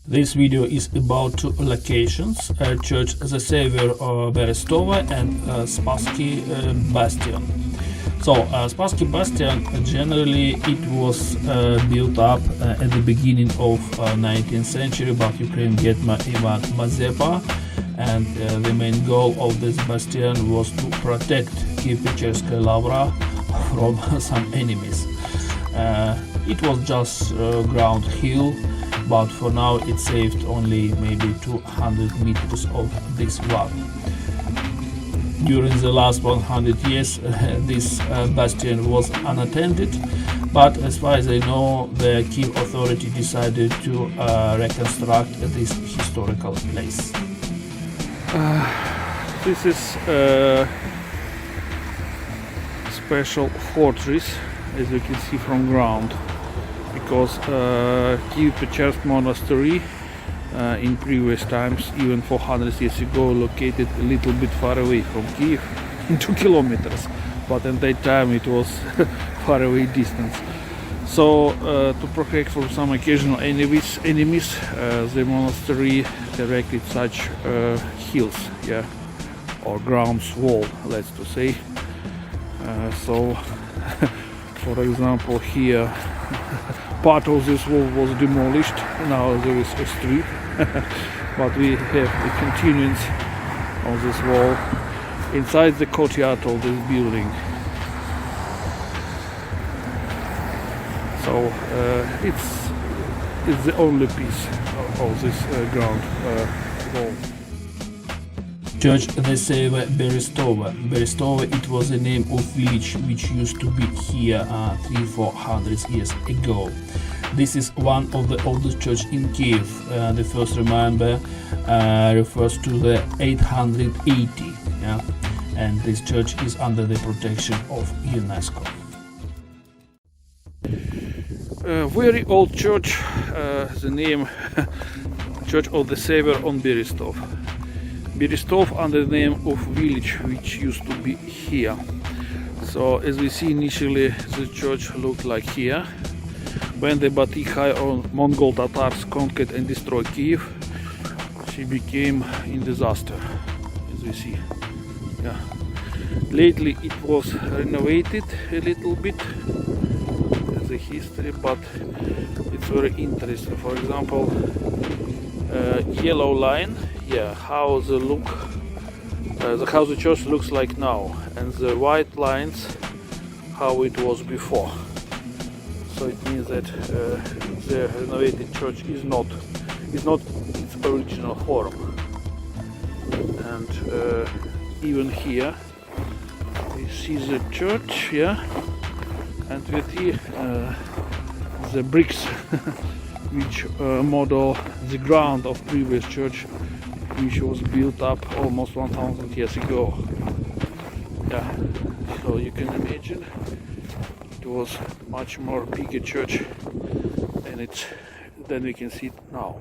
This video is about two locations, Church the Savior of Berestove and Spassky Bastion. So Spassky Bastion, generally it was built up at the beginning of 19th century by Ukrainian Hetman Kievan Rus, and the main goal of this bastion was to protect Kiev-Pechersk Lavra from some enemies. It was just ground hill, but for now it saved only maybe 200 meters of this wall. During the last 100 years this bastion was unattended, but as far as I know, the Kiev authority decided to reconstruct this historical place. This is a special fortress, as you can see from ground, because Kiev-Pechersk Monastery in previous times, even 400 years ago, located a little bit far away from Kiev, 2 kilometers, but at that time it was far away distance. So to protect from some occasional enemies, the monastery erected such hills, or grounds wall, let's to say. So for example, here part of this wall was demolished. Now there is a street, but we have the continuance of this wall inside the courtyard of this building. So it's the only piece of this ground wall. Church the Savior Berestove. Berestove, it was the name of village which used to be here 300-400 years ago. This is one of the oldest church in Kiev. The first remember refers to the 880, and this church is under the protection of UNESCO. Very old church, the name Church of the Savior on Berestove. Berestove under the name of village which used to be here. So as we see, initially the church looked like here. When the Batykhai or Mongol Tatars conquered and destroyed Kiev, she became in disaster, as we see. Lately it was renovated a little bit, the history, but it's very interesting. For example, yellow line, how the church looks like now, and the white lines how it was before. So it means that the renovated church is not its original form. And even here we see the church, and we see the bricks which model the ground of previous church, which was built up almost 1000 years ago. So you can imagine it was much more bigger church than we can see it now.